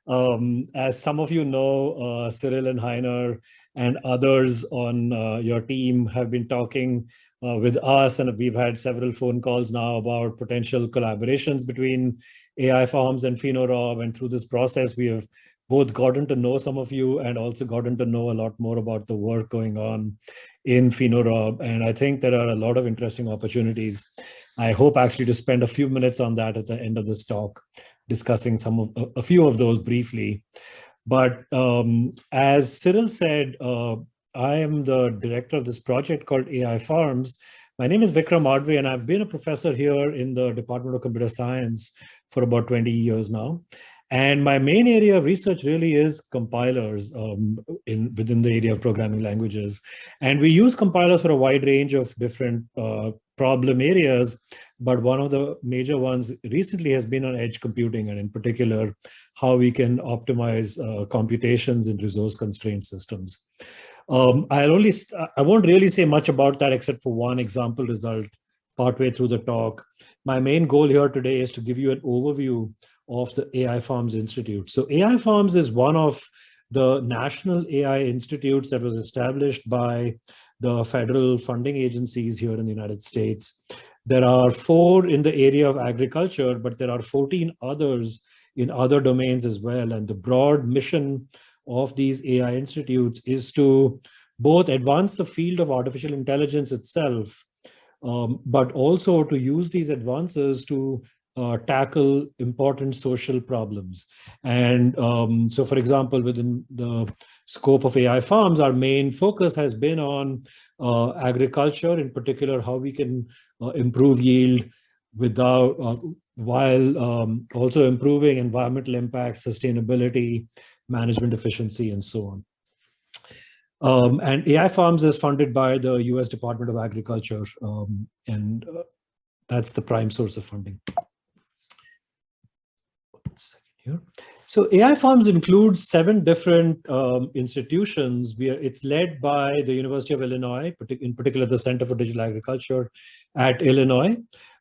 As some of you know, Cyril and Heiner and others on your team have been talking with us, and we've had several phone calls now about potential collaborations between AIFARMS and PhenoRob. And through this process, we have both gotten to know some of you and also gotten to know a lot more about the work going on in PhenoRob. And I think there are a lot of interesting opportunities. I hope actually to spend a few minutes on that at the end of this talk, discussing a few of those briefly. But as Cyril said, I am the director of this project called AIFARMS. My name is Vikram Adve, and I've been a professor here in the Department of Computer Science for about 20 years now. And my main area of research really is compilers within the area of programming languages. And we use compilers for a wide range of different problem areas, but one of the major ones recently has been on edge computing, and in particular, how we can optimize computations in resource-constrained systems. I won't really say much about that except for one example result partway through the talk. My main goal here today is to give you an overview of the AIFARMS Institute. So AIFARMS is one of the national AI institutes that was established by the federal funding agencies here in the United States. There are 4 in the area of agriculture, but there are 14 others in other domains as well. And the broad mission of these AI institutes is to both advance the field of artificial intelligence itself, but also to use these advances to tackle important social problems. And so, for example, within the scope of AIFARMS, our main focus has been on agriculture, in particular, how we can improve yield while also improving environmental impact, sustainability, management efficiency, and so on. And AIFARMS is funded by the US Department of Agriculture, and that's the prime source of funding. Here. So AIFARMS includes 7 different institutions. It's led by the University of Illinois, in particular the Center for Digital Agriculture at Illinois.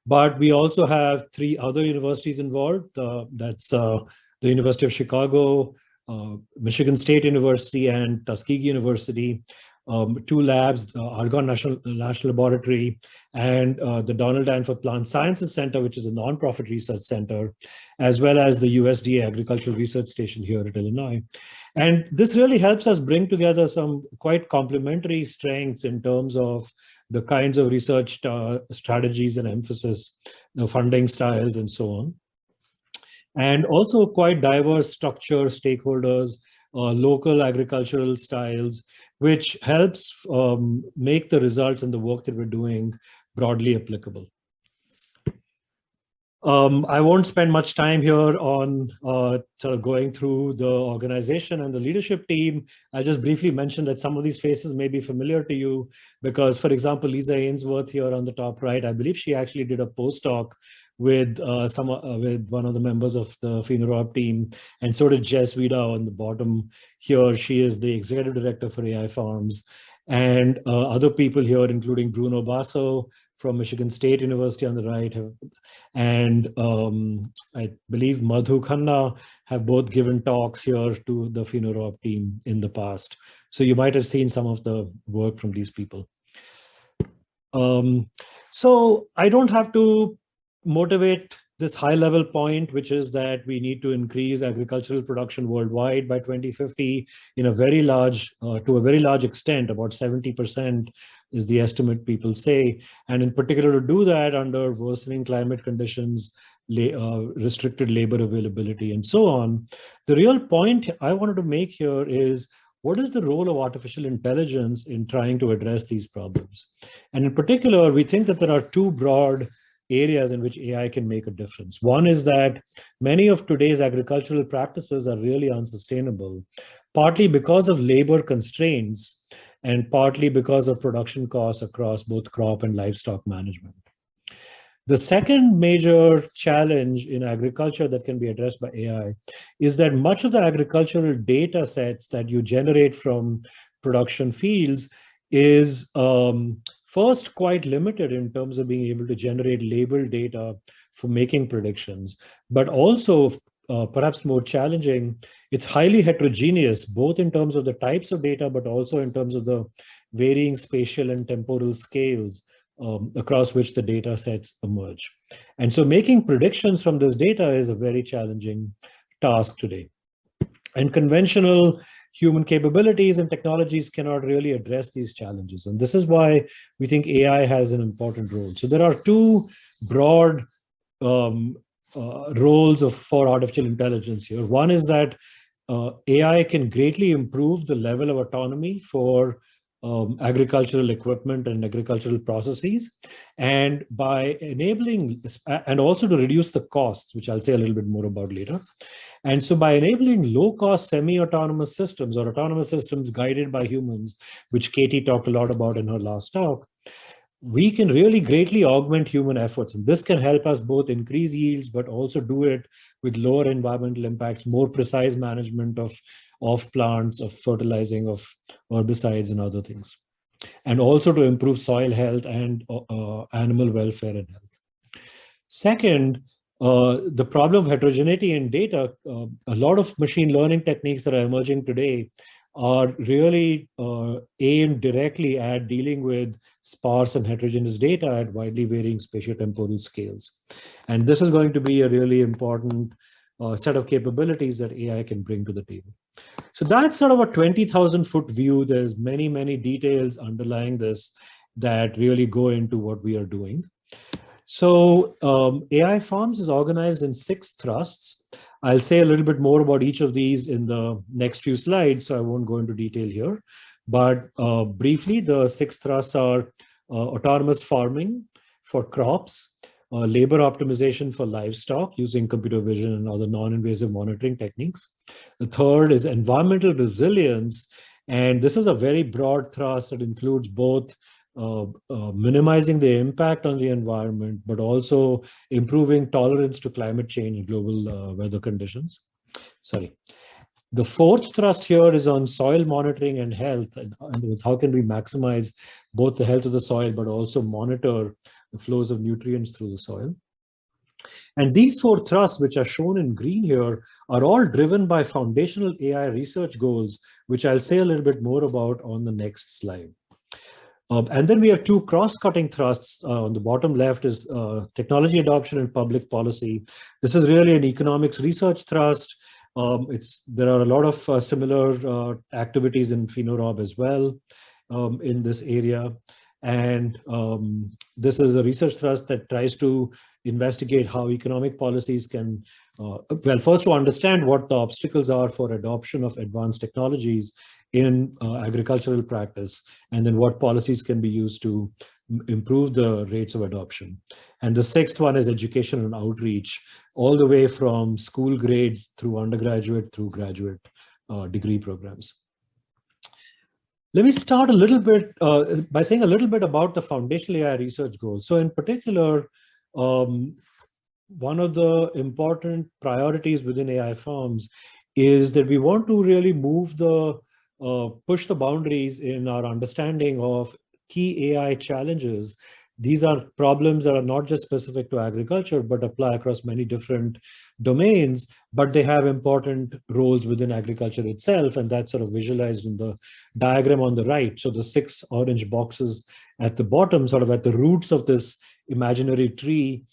But we also have 3 other universities involved. That's the University of Chicago, Michigan State University, and Tuskegee University. 2 labs, the Argonne National Laboratory, and the Donald Danforth Plant Sciences Center, which is a nonprofit research center, as well as the USDA Agricultural Research Station here at Illinois. And this really helps us bring together some quite complementary strengths in terms of the kinds of research strategies and emphasis, the funding styles, and so on. And also quite diverse structure, stakeholders, local agricultural styles, which helps make the results and the work that we're doing broadly applicable. I won't spend much time here on sort of going through the organization and the leadership team. I'll just briefly mention that some of these faces may be familiar to you because, for example, Lisa Ainsworth here on the top right, I believe she actually did a postdoc with one of the members of the PhenoRob team, and so did Jess Vida on the bottom here. She is the executive director for AIFARMS, and other people here, including Bruno Basso from Michigan State University on the right, and I believe Madhu Khanna have both given talks here to the PhenoRob team in the past. So you might have seen some of the work from these people. So I don't have to motivate this high-level point, which is that we need to increase agricultural production worldwide by 2050 in a very large, to a very large extent, about 70% is the estimate people say. And in particular, to do that under worsening climate conditions, restricted labor availability, and so on. The real point I wanted to make here is, what is the role of artificial intelligence in trying to address these problems? And in particular, we think that there are 2 broad areas in which AI can make a difference. One is that many of today's agricultural practices are really unsustainable, partly because of labor constraints and partly because of production costs across both crop and livestock management. The second major challenge in agriculture that can be addressed by AI is that much of the agricultural data sets that you generate from production fields is first quite limited in terms of being able to generate label data for making predictions, but also perhaps more challenging, it's highly heterogeneous, both in terms of the types of data, but also in terms of the varying spatial and temporal scales across which the data sets emerge. And so making predictions from this data is a very challenging task today. And conventional human capabilities and technologies cannot really address these challenges. And this is why we think AI has an important role. So there are two broad roles for artificial intelligence here. One is that AI can greatly improve the level of autonomy for agricultural equipment and agricultural processes, and by enabling, and also to reduce the costs, which I'll say a little bit more about later. And so by enabling low-cost semi-autonomous systems or autonomous systems guided by humans, which Katie talked a lot about in her last talk, we can really greatly augment human efforts. And this can help us both increase yields, but also do it with lower environmental impacts, more precise management of plants, of fertilizing, of herbicides and other things. And also to improve soil health and animal welfare and health. Second, the problem of heterogeneity in data, a lot of machine learning techniques that are emerging today are really aimed directly at dealing with sparse and heterogeneous data at widely varying spatiotemporal scales. And this is going to be a really important set of capabilities that AI can bring to the table. So that's sort of a 20,000-foot view. There's many, many details underlying this that really go into what we are doing. So AIFARMS is organized in 6 thrusts. I'll say a little bit more about each of these in the next few slides, so I won't go into detail here. But briefly, the 6 thrusts are autonomous farming for crops, labor optimization for livestock using computer vision and other non-invasive monitoring techniques. The third is environmental resilience, and this is a very broad thrust that includes both minimizing the impact on the environment, but also improving tolerance to climate change and global weather conditions. Sorry. The fourth thrust here is on soil monitoring and health, and how can we maximize both the health of the soil, but also monitor the flows of nutrients through the soil. And these 4 thrusts, which are shown in green here, are all driven by foundational AI research goals, which I'll say a little bit more about on the next slide. And then we have 2 cross-cutting thrusts. On the bottom left is technology adoption and public policy. This is really an economics research thrust. There are a lot of similar activities in PhenoRob as well in this area. And this is a research thrust that tries to investigate how economic policies can, well, first to understand what the obstacles are for adoption of advanced technologies in agricultural practice, and then what policies can be used to improve the rates of adoption. And the 6th one is education and outreach, all the way from school grades through undergraduate through graduate degree programs. Let me start a little bit by saying a little bit about the foundational AI research goals. So in particular, one of the important priorities within AIFARMS is that we want to really move push the boundaries in our understanding of key AI challenges. These are problems that are not just specific to agriculture, but apply across many different domains, but they have important roles within agriculture itself, and that's sort of visualized in the diagram on the right. So the 6 orange boxes at the bottom, sort of at the roots of this imaginary tree,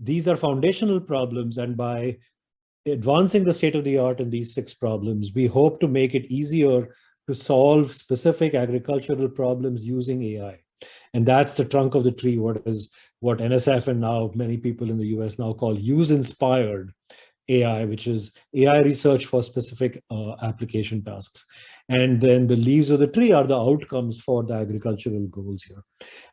these are foundational problems, and by advancing the state of the art in these 6 problems, we hope to make it easier to solve specific agricultural problems using AI. And that's the trunk of the tree, what NSF and now many people in the US now call use-inspired AI, which is AI research for specific application tasks. And then the leaves of the tree are the outcomes for the agricultural goals here.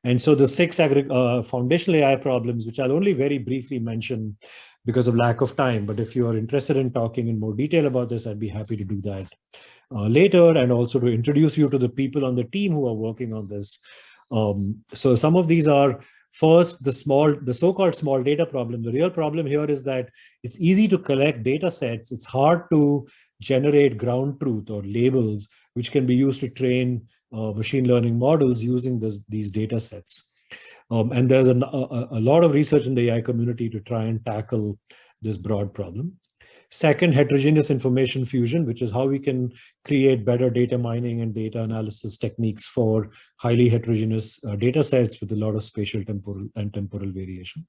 And so the 6 foundational AI problems, which I'll only very briefly mention because of lack of time, but if you are interested in talking in more detail about this, I'd be happy to do that later, and also to introduce you to the people on the team who are working on this. So some of these are, first, the so-called small data problem. The real problem here is that it's easy to collect data sets. It's hard to generate ground truth or labels, which can be used to train machine learning models using these data sets. And there's a lot of research in the AI community to try and tackle this broad problem. Second, heterogeneous information fusion, which is how we can create better data mining and data analysis techniques for highly heterogeneous data sets with a lot of spatial, temporal variation.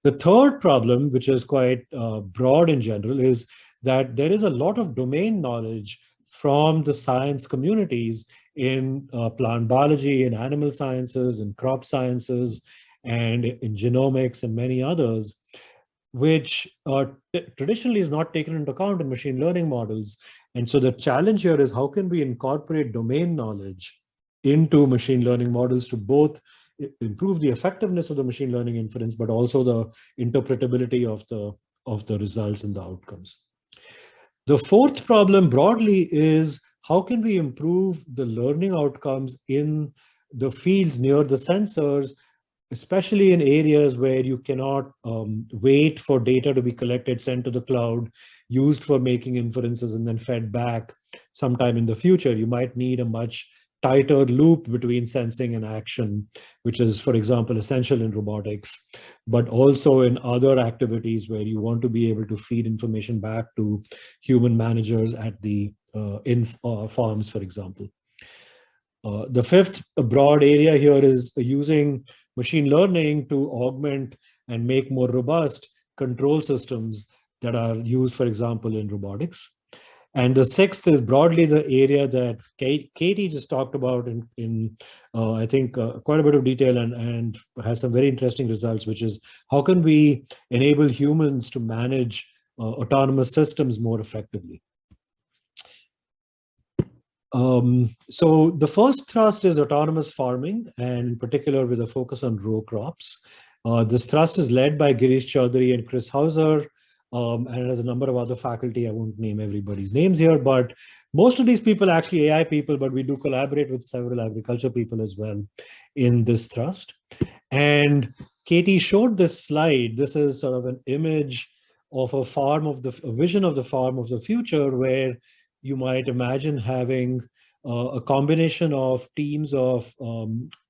The third problem, which is quite broad in general, is that there is a lot of domain knowledge from the science communities in plant biology, in animal sciences, in crop sciences, and in genomics and many others, which traditionally is not taken into account in machine learning models. And so the challenge here is how can we incorporate domain knowledge into machine learning models to both improve the effectiveness of the machine learning inference, but also the interpretability of the results and the outcomes. The fourth problem broadly is how can we improve the learning outcomes in the fields near the sensors, especially in areas where you cannot wait for data to be collected, sent to the cloud, used for making inferences, and then fed back sometime in the future. You might need a much tighter loop between sensing and action, which is, for example, essential in robotics, but also in other activities where you want to be able to feed information back to human managers at the farms, for example. The fifth broad area here is using machine learning to augment and make more robust control systems that are used, for example, in robotics. And the sixth is broadly the area that Katie just talked about in I think, quite a bit of detail and has some very interesting results, which is how can we enable humans to manage autonomous systems more effectively? So the first thrust is autonomous farming, and in particular with a focus on row crops. This thrust is led by Girish Chaudhary and Chris Hauser, and it has a number of other faculty. I won't name everybody's names here, but most of these people are actually AI people, but we do collaborate with several agriculture people as well in this thrust. And Katie showed this slide. This is sort of an image of a vision of the farm of the future, where you might imagine having a combination of teams of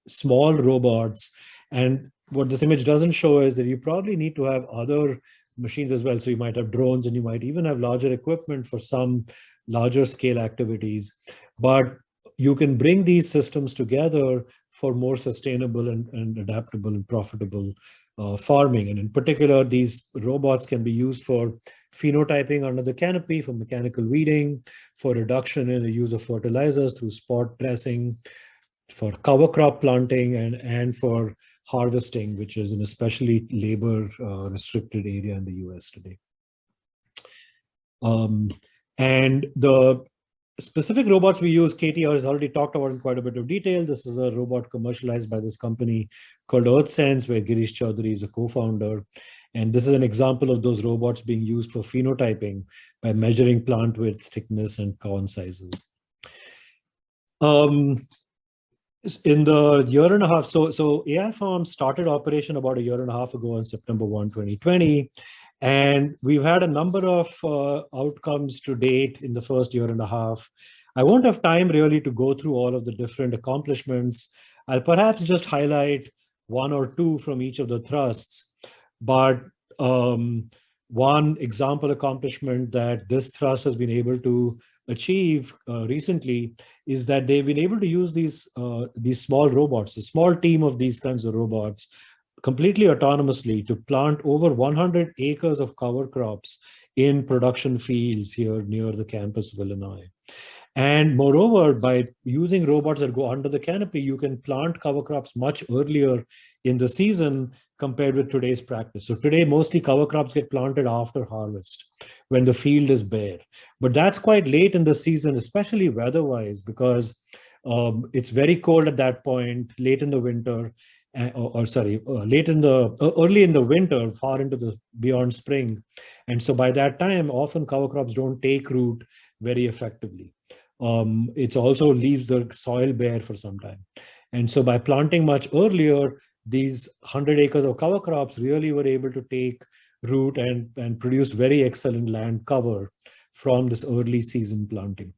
small robots. And what this image doesn't show is that you probably need to have other machines as well. So you might have drones, and you might even have larger equipment for some larger scale activities. But you can bring these systems together for more sustainable and adaptable and profitable farming. And in particular, these robots can be used for phenotyping under the canopy, for mechanical weeding, for reduction in the use of fertilizers through spot dressing, for cover crop planting, and for harvesting, which is an especially labor restricted area in the US today. And the specific robots we use, Katie has already talked about in quite a bit of detail. This is a robot commercialized by this company called EarthSense, where Girish Chaudhary is a co-founder. And this is an example of those robots being used for phenotyping by measuring plant width, thickness, and corn sizes. In the year and a half, so AIFARMS started operation about a year and a half ago on September 1, 2020. And we've had a number of outcomes to date in the first year and a half. I won't have time really to go through all of the different accomplishments. I'll perhaps just highlight one or two from each of the thrusts. But one example accomplishment that this thrust has been able to achieve recently is that they've been able to use these small robots, a small team of these kinds of robots, completely autonomously to plant over 100 acres of cover crops in production fields here near the campus of Illinois. And moreover, by using robots that go under the canopy, you can plant cover crops much earlier in the season compared with today's practice. So today, mostly cover crops get planted after harvest when the field is bare. But that's quite late in the season, especially weather-wise, because it's very cold at that point, late in the winter, early in the winter, far into the beyond spring. And so by that time, often cover crops don't take root very effectively. It also leaves the soil bare for some time. And so by planting much earlier, these 100 acres of cover crops really were able to take root and produce very excellent land cover from this early season planting.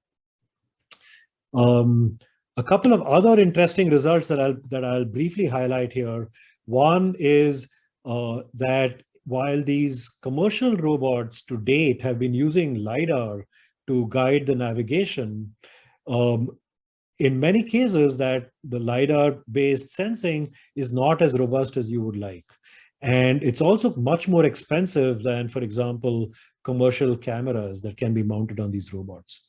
A couple of other interesting results that I'll briefly highlight here. One is that while these commercial robots to date have been using LiDAR to guide the navigation, um, in many cases that the LiDAR-based sensing is not as robust as you would like. And it's also much more expensive than, for example, commercial cameras that can be mounted on these robots.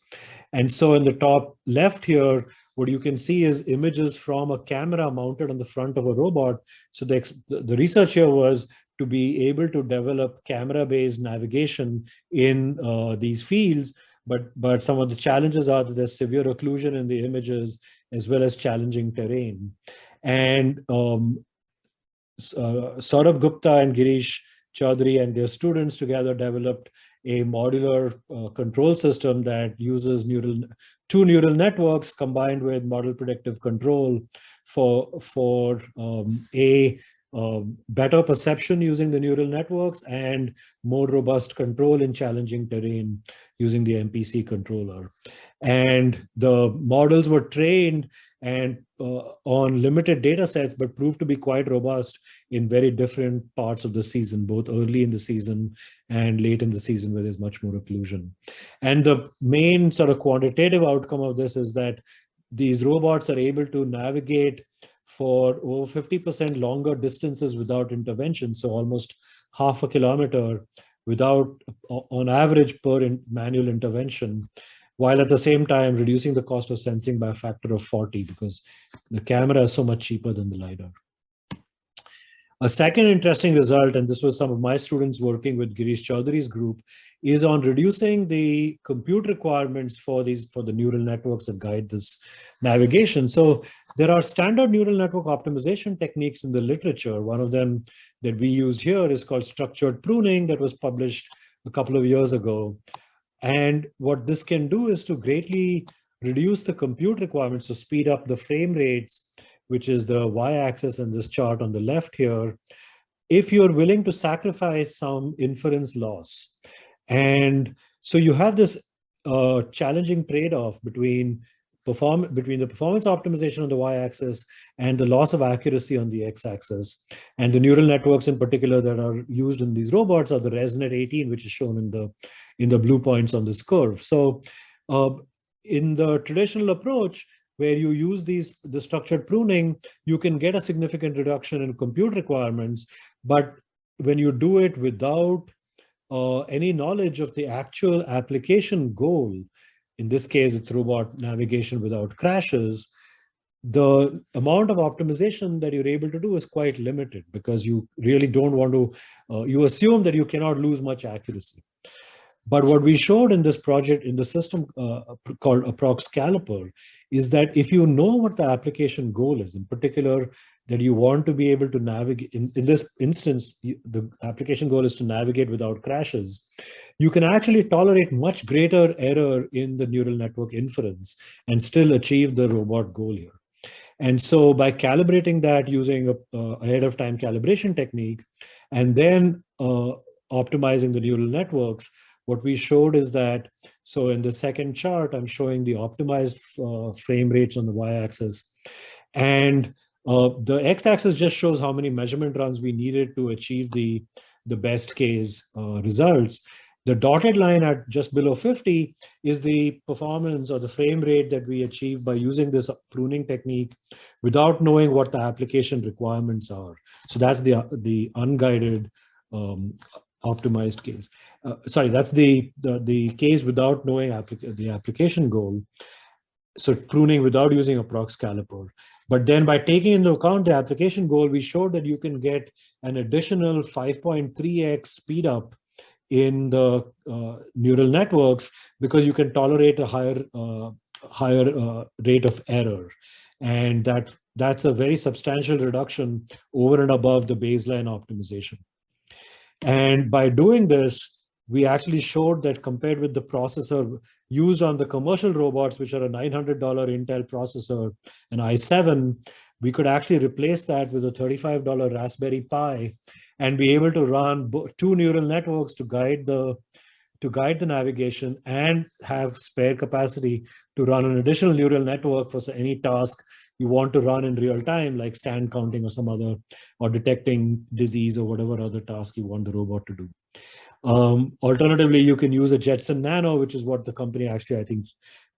And so in the top left here, what you can see is images from a camera mounted on the front of a robot. So the research here was to be able to develop camera-based navigation in these fields. But some of the challenges are that there's severe occlusion in the images as well as challenging terrain. And Saurabh Gupta and Girish Chaudhary and their students together developed a modular control system that uses two neural networks combined with model predictive control for better perception using the neural networks and more robust control in challenging terrain using the MPC controller. And the models were trained and on limited data sets, but proved to be quite robust in very different parts of the season, both early in the season and late in the season where there's much more occlusion. And the main sort of quantitative outcome of this is that these robots are able to navigate for over 50% longer distances without intervention, so almost half a kilometer without, on average, per manual intervention, while at the same time reducing the cost of sensing by a factor of 40 because the camera is so much cheaper than the LiDAR. A second interesting result, and this was some of my students working with Girish Chaudhary's group, is on reducing the compute requirements for the neural networks that guide this navigation. So there are standard neural network optimization techniques in the literature. One of them that we used here is called structured pruning that was published a couple of years ago. And what this can do is to greatly reduce the compute requirements to speed up the frame rates, which is the y-axis in this chart on the left here, if you're willing to sacrifice some inference loss. And so you have this challenging trade-off between the performance optimization on the y-axis and the loss of accuracy on the x-axis. And the neural networks in particular that are used in these robots are the ResNet 18, which is shown in the blue points on this curve. So in the traditional approach, where you use the structured pruning, you can get a significant reduction in compute requirements. But when you do it without any knowledge of the actual application goal, in this case, it's robot navigation without crashes, the amount of optimization that you're able to do is quite limited because you really don't want to, you assume that you cannot lose much accuracy. But what we showed in this project in the system called Approx Caliper is that if you know what the application goal is, in particular, that you want to be able to navigate, in this instance, the application goal is to navigate without crashes, you can actually tolerate much greater error in the neural network inference and still achieve the robot goal here. And so by calibrating that using a ahead of time calibration technique, and then optimizing the neural networks, what we showed is that, so in the second chart, I'm showing the optimized frame rates on the y-axis. And the x-axis just shows how many measurement runs we needed to achieve the best case results. The dotted line at just below 50 is the performance or the frame rate that we achieved by using this pruning technique without knowing what the application requirements are. So that's the unguided optimized case. Sorry, that's the case without knowing the application goal. So pruning without using Approx Caliper. But then by taking into account the application goal, we showed that you can get an additional 5.3x speed up in the neural networks because you can tolerate a higher rate of error. And that's a very substantial reduction over and above the baseline optimization. And by doing this, we actually showed that compared with the processor used on the commercial robots, which are a $900 Intel processor, an i7, we could actually replace that with a $35 Raspberry Pi and be able to run two neural networks to guide the navigation and have spare capacity to run an additional neural network for any task you want to run in real time, like stand counting or some other, or detecting disease or whatever other task you want the robot to do. Alternatively, you can use a Jetson Nano, which is what the company actually, I think,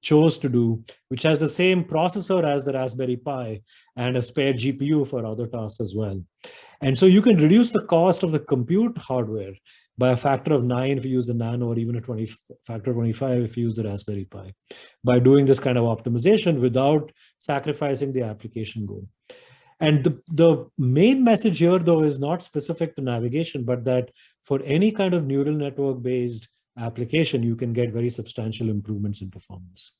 chose to do, which has the same processor as the Raspberry Pi and a spare GPU for other tasks as well. And so you can reduce the cost of the compute hardware by a factor of 9 if you use the Nano, or even a factor of 25 if you use the Raspberry Pi, by doing this kind of optimization without sacrificing the application goal. And the main message here, though, is not specific to navigation, but that for any kind of neural network-based application, you can get very substantial improvements in performance.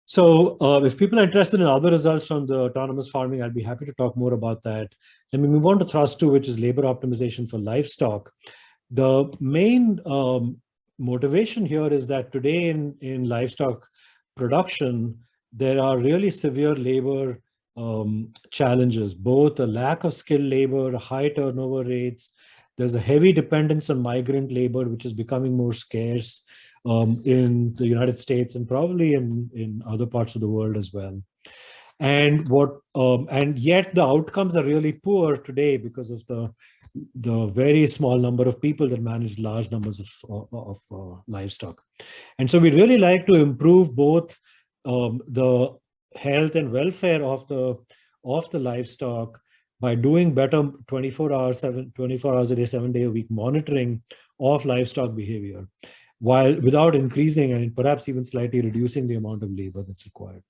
So if people are interested in other results from the autonomous farming, I'll be happy to talk more about that. Let me move on to thrust 2, which is labor optimization for livestock. The main motivation here is that today in livestock production, there are really severe labor challenges, both a lack of skilled labor, high turnover rates. There's a heavy dependence on migrant labor, which is becoming more scarce in the United States and probably in other parts of the world as well. And yet the outcomes are really poor today because of the very small number of people that manage large numbers of livestock. And so we'd really like to improve both the health and welfare of the livestock by doing better 24 hours a day, 7 day a week monitoring of livestock behavior, without increasing and perhaps even slightly reducing the amount of labor that's required.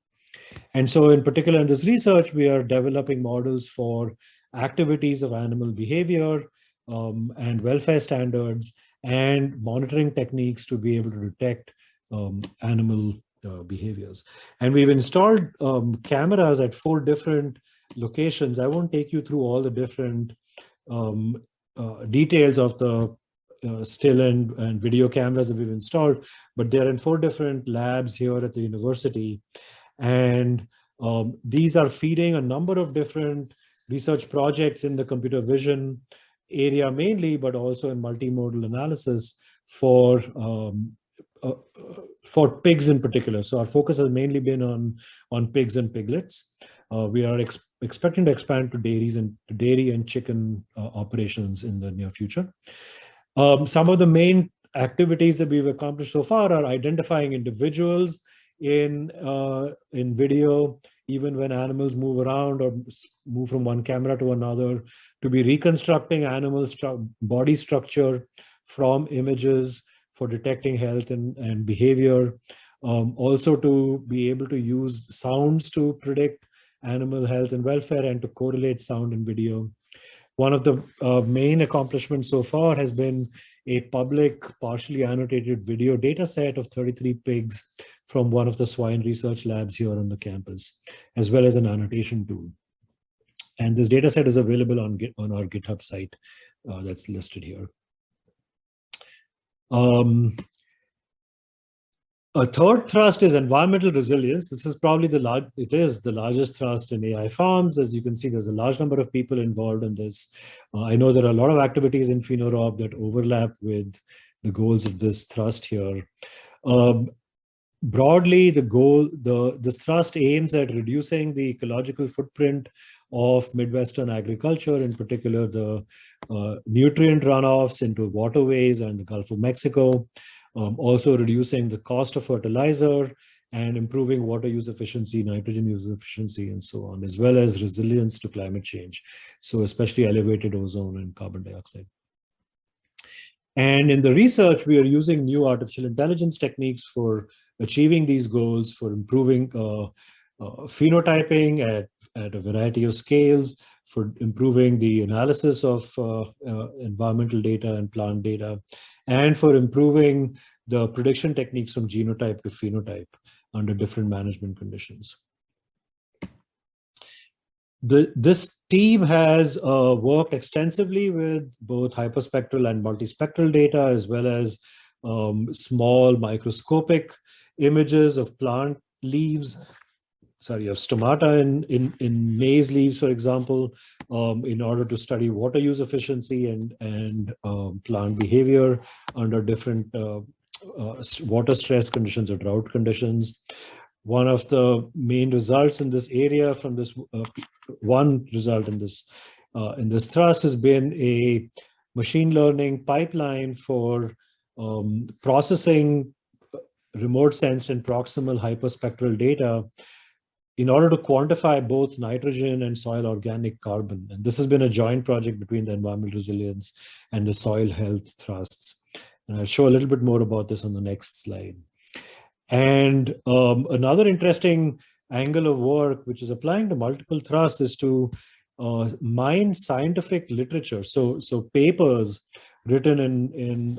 And so in particular in this research, we are developing models for activities of animal behavior and welfare standards and monitoring techniques to be able to detect animal behaviors. And we've installed cameras at 4 different locations. I won't take you through all the different details of the still and video cameras that we've installed, but they're in 4 different labs here at the university. And these are feeding a number of different research projects in the computer vision area mainly, but also in multimodal analysis for pigs in particular. So our focus has mainly been on pigs and piglets. We are expecting to expand to dairy and chicken operations in the near future. Some of the main activities that we've accomplished so far are identifying individuals in video, even when animals move around or move from one camera to another, to be reconstructing animal body structure from images for detecting health and behavior. Also to be able to use sounds to predict animal health and welfare and to correlate sound and video. One of the main accomplishments so far has been a public, partially annotated video data set of 33 pigs from one of the swine research labs here on the campus, as well as an annotation tool. And this data set is available on our GitHub site that's listed here. A third thrust is environmental resilience. This is probably the largest thrust in AIFARMS. As you can see, there's a large number of people involved in this. I know there are a lot of activities in PhenoRob that overlap with the goals of this thrust here. Broadly, this thrust aims at reducing the ecological footprint of Midwestern agriculture, in particular the nutrient runoffs into waterways and the Gulf of Mexico. Also reducing the cost of fertilizer and improving water use efficiency, nitrogen use efficiency, and so on, as well as resilience to climate change. So especially elevated ozone and carbon dioxide. And in the research, we are using new artificial intelligence techniques for achieving these goals, for improving phenotyping at a variety of scales, for improving the analysis of environmental data and plant data, and for improving the prediction techniques from genotype to phenotype under different management conditions. This team has worked extensively with both hyperspectral and multispectral data, as well as small microscopic images of plant leaves, of stomata in maize leaves, for example, in order to study water use efficiency and plant behavior under different water stress conditions or drought conditions. One of the main results in this area from this one result in this thrust has been a machine learning pipeline for processing remote sensed and proximal hyperspectral data in order to quantify both nitrogen and soil organic carbon. And this has been a joint project between the environmental resilience and the soil health thrusts. And I'll show a little bit more about this on the next slide. And another interesting angle of work, which is applying to multiple thrusts, is to mine scientific literature. So papers written in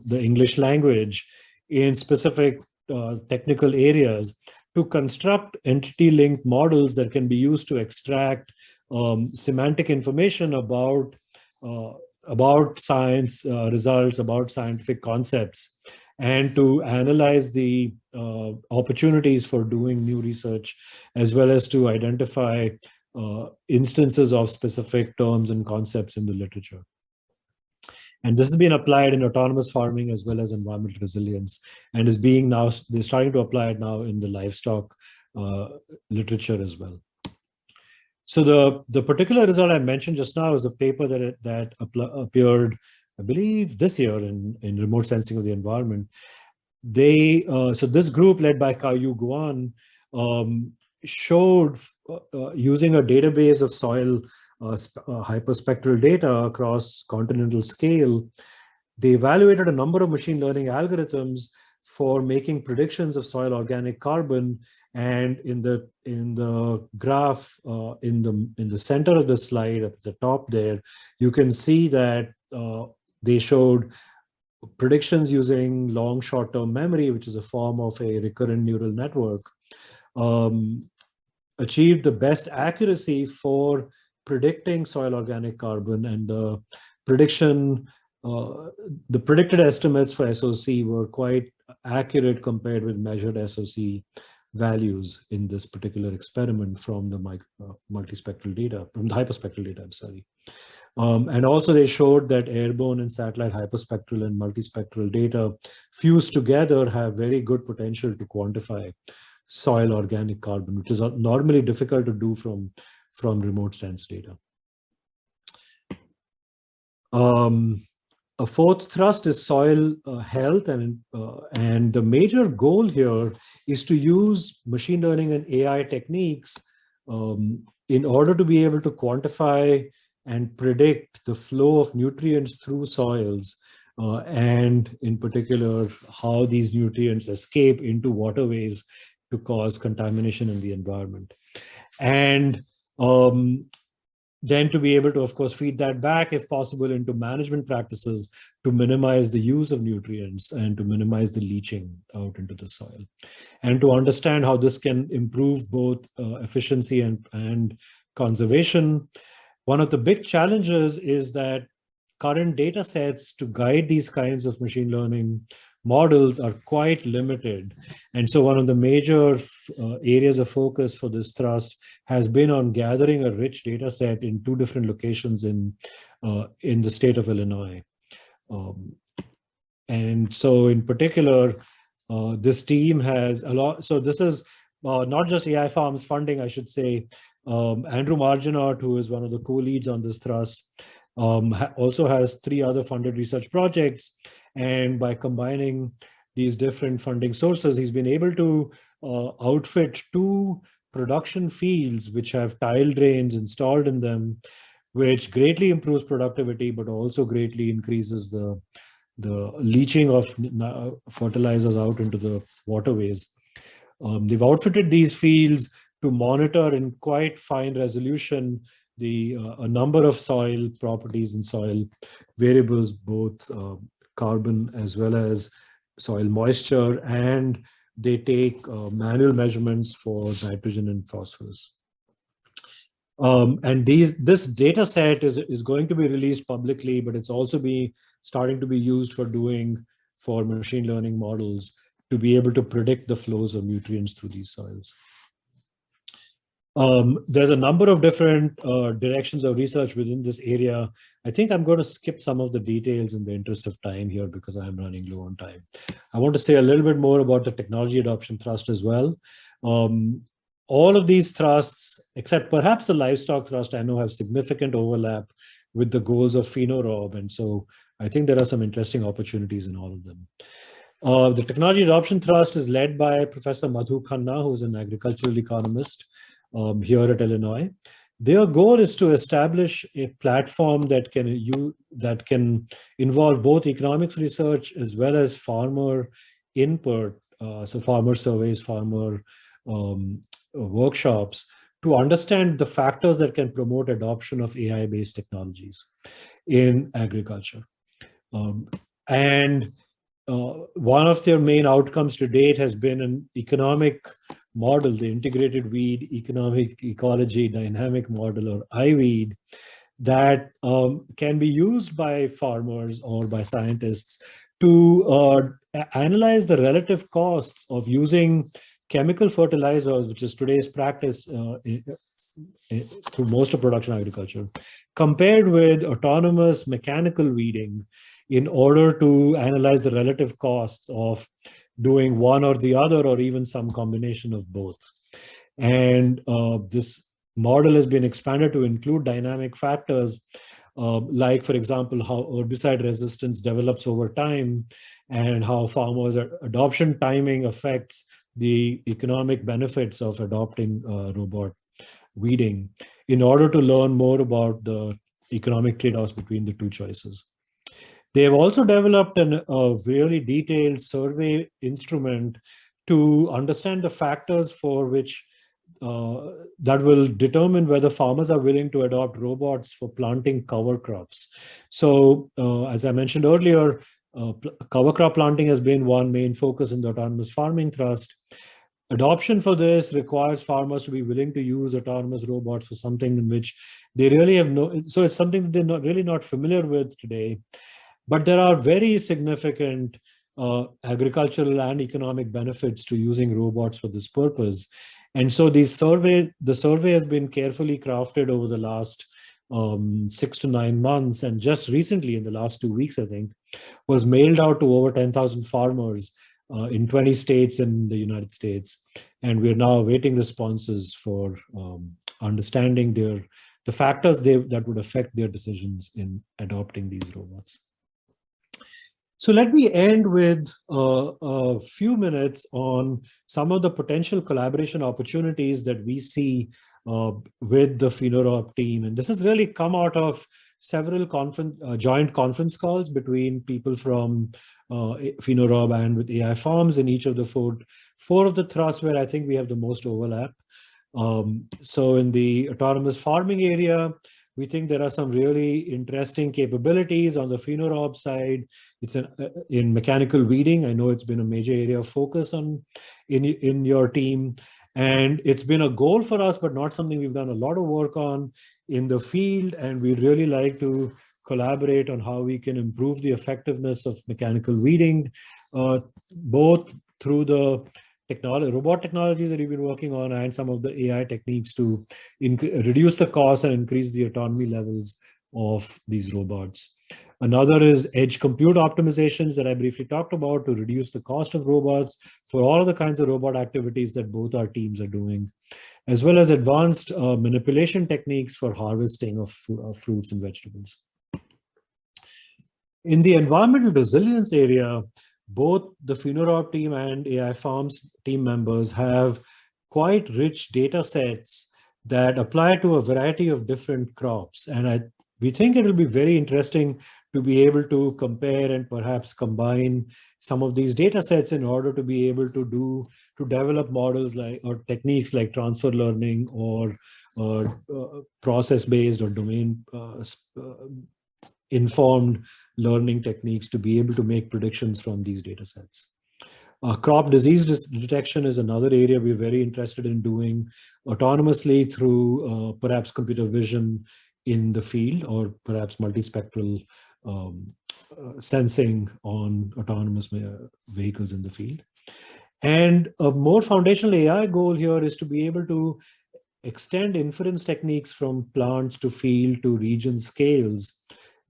the English language in specific technical areas to construct entity-linked models that can be used to extract semantic information about science results, about scientific concepts, and to analyze the opportunities for doing new research, as well as to identify instances of specific terms and concepts in the literature. And this has been applied in autonomous farming as well as environmental resilience, and is being now, they're starting to apply it now in the livestock literature as well. So the particular result I mentioned just now is a paper that appeared, I believe, this year in remote sensing of the environment. They so this group led by Kayu Guan showed using a database of soil hyperspectral data across continental scale, they evaluated a number of machine learning algorithms for making predictions of soil organic carbon. And in the graph in the center of the slide at the top there, you can see that they showed predictions using long short-term memory, which is a form of a recurrent neural network, achieved the best accuracy for predicting soil organic carbon, and the predicted estimates for SOC were quite accurate compared with measured SOC values in this particular experiment from the multispectral data, from the hyperspectral data, I'm sorry. And also they showed that airborne and satellite hyperspectral and multispectral data fused together have very good potential to quantify soil organic carbon, which is normally difficult to do from remote sense data. A fourth thrust is soil health, and the major goal here is to use machine learning and AI techniques in order to be able to quantify and predict the flow of nutrients through soils, and in particular, how these nutrients escape into waterways to cause contamination in the environment. And then to be able to, of course, feed that back, if possible, into management practices to minimize the use of nutrients and to minimize the leaching out into the soil. And to understand how this can improve both efficiency and conservation. One of the big challenges is that current data sets to guide these kinds of machine learning models are quite limited. And so one of the major areas of focus for this thrust has been on gathering a rich data set in 2 different locations in the state of Illinois. And so in particular, this team has a lot, so this is not just AIFARMS funding, I should say. Andrew Marginot, who is one of the co-leads on this thrust, also has 3 other funded research projects. And by combining these different funding sources, he's been able to outfit 2 production fields which have tile drains installed in them, which greatly improves productivity, but also greatly increases the leaching of fertilizers out into the waterways. They've outfitted these fields to monitor in quite fine resolution a number of soil properties and soil variables, both carbon as well as soil moisture, and they take manual measurements for nitrogen and phosphorus. And this data set is going to be released publicly, but it's also starting to be used for machine learning models to be able to predict the flows of nutrients through these soils. There's a number of different directions of research within this area. I think I'm going to skip some of the details in the interest of time here because I'm running low on time. I want to say a little bit more about the technology adoption thrust as well. All of these thrusts, except perhaps the livestock thrust, I know have significant overlap with the goals of PhenoRob. And so I think there are some interesting opportunities in all of them. The technology adoption thrust is led by Professor Madhu Khanna, who's an agricultural economist here at Illinois. Their goal is to establish a platform that can involve both economics research as well as farmer input, so farmer surveys, farmer workshops, to understand the factors that can promote adoption of AI-based technologies in agriculture. And one of their main outcomes to date has been an economic model, the integrated weed economic ecology dynamic model, or IWEED, that can be used by farmers or by scientists to analyze the relative costs of using chemical fertilizers, which is today's practice through most of production agriculture, compared with autonomous mechanical weeding, in order to analyze the relative costs of doing one or the other, or even some combination of both. And this model has been expanded to include dynamic factors, like, for example, how herbicide resistance develops over time and how farmers' adoption timing affects the economic benefits of adopting robot weeding, in order to learn more about the economic trade-offs between the two choices. They have also developed a really detailed survey instrument to understand the factors for which that will determine whether farmers are willing to adopt robots for planting cover crops. So, as I mentioned earlier, cover crop planting has been one main focus in the autonomous farming thrust. Adoption for this requires farmers to be willing to use autonomous robots for something in which they really have so it's something that they're really not familiar with today. But there are very significant agricultural and economic benefits to using robots for this purpose. And so the survey has been carefully crafted over the last 6 to 9 months. And just recently, in the last 2 weeks, I think, was mailed out to over 10,000 farmers in 20 states in the United States. And we're now awaiting responses for understanding the factors that would affect their decisions in adopting these robots. So let me end with a few minutes on some of the potential collaboration opportunities that we see with the PhenoRob team. And this has really come out of several joint conference calls between people from PhenoRob and with AIFARMS in each of the four of the thrusts where I think we have the most overlap. So in the autonomous farming area, we think there are some really interesting capabilities on the PhenoRob side. It's in mechanical weeding. I know it's been a major area of focus in your team. And it's been a goal for us, but not something we've done a lot of work on in the field. And we'd really like to collaborate on how we can improve the effectiveness of mechanical weeding, both through the robot technologies that we've been working on and some of the AI techniques to reduce the cost and increase the autonomy levels of these robots. Another is edge compute optimizations that I briefly talked about to reduce the cost of robots for all of the kinds of robot activities that both our teams are doing, as well as advanced manipulation techniques for harvesting of fruits and vegetables. In the environmental resilience area, both the PhenoRob team and AIFARMS team members have quite rich data sets that apply to a variety of different crops. And we think it will be very interesting to be able to compare and perhaps combine some of these data sets in order to be able to develop models or techniques like transfer learning or process-based or domain informed learning techniques to be able to make predictions from these data sets. Crop disease detection is another area we're very interested in doing autonomously through perhaps computer vision in the field, or perhaps multispectral sensing on autonomous vehicles in the field. And a more foundational AI goal here is to be able to extend inference techniques from plants to field to region scales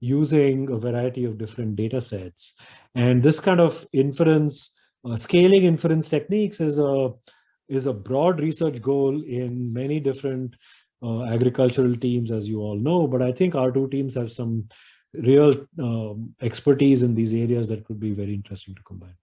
using a variety of different data sets. And this kind of inference, scaling inference techniques is a broad research goal in many different agricultural teams, as you all know. But I think our two teams have some real expertise in these areas that could be very interesting to combine.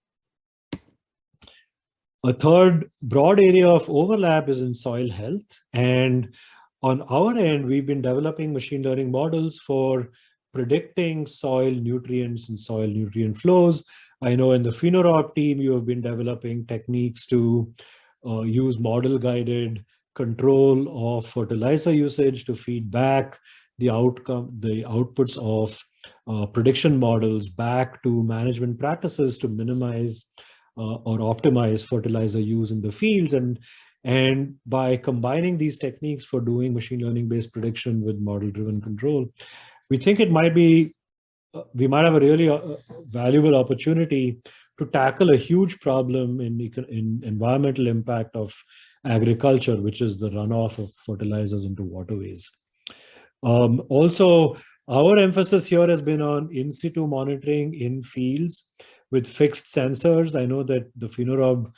A third broad area of overlap is in soil health. And on our end, we've been developing machine learning models for predicting soil nutrients and soil nutrient flows. I know in the PhenoRob team, you have been developing techniques to use model-guided control of fertilizer usage to feed back the outputs of prediction models back to management practices to minimize or optimize fertilizer use in the fields. And by combining these techniques for doing machine learning based prediction with model driven control, we think it might be, we might have a really valuable opportunity to tackle a huge problem in environmental impact of agriculture, which is the runoff of fertilizers into waterways. Also, our emphasis here has been on in situ monitoring in fields with fixed sensors. I know that the PhenoRob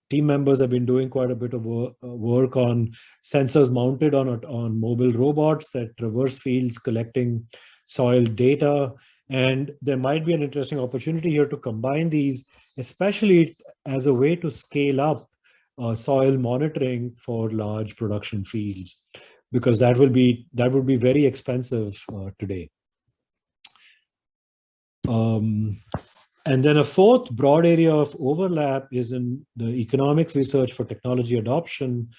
team members have been doing quite a bit of work on sensors mounted on mobile robots that traverse fields collecting soil data. And there might be an interesting opportunity here to combine these, especially as a way to scale up soil monitoring for large production fields, because that would be very expensive today. And then a fourth broad area of overlap is in the economics research for technology adoption.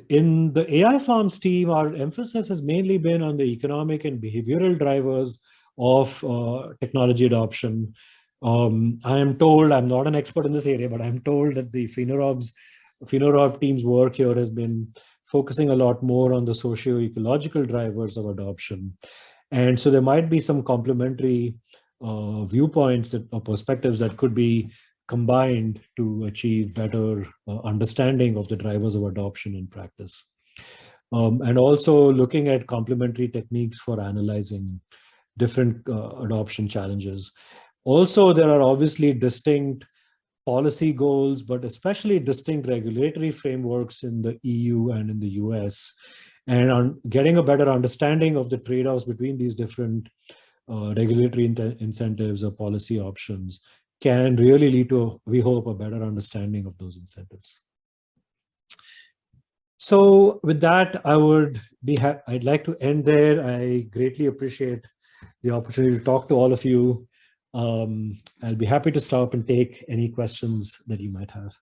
In the AIFARMS team, our emphasis has mainly been on the economic and behavioral drivers of technology adoption. I am told, I'm not an expert in this area, but I'm told that the PhenoRob team's work here has been focusing a lot more on the socio-ecological drivers of adoption. And so there might be some complementary viewpoints or perspectives that could be combined to achieve better understanding of the drivers of adoption in practice. And also looking at complementary techniques for analyzing different adoption challenges. Also, there are obviously distinct policy goals, but especially distinct regulatory frameworks in the EU and in the US. And on getting a better understanding of the trade-offs between these different regulatory incentives or policy options can really lead to, we hope, a better understanding of those incentives. So with that, I'd like to end there. I greatly appreciate the opportunity to talk to all of you. I'll be happy to stop and take any questions that you might have.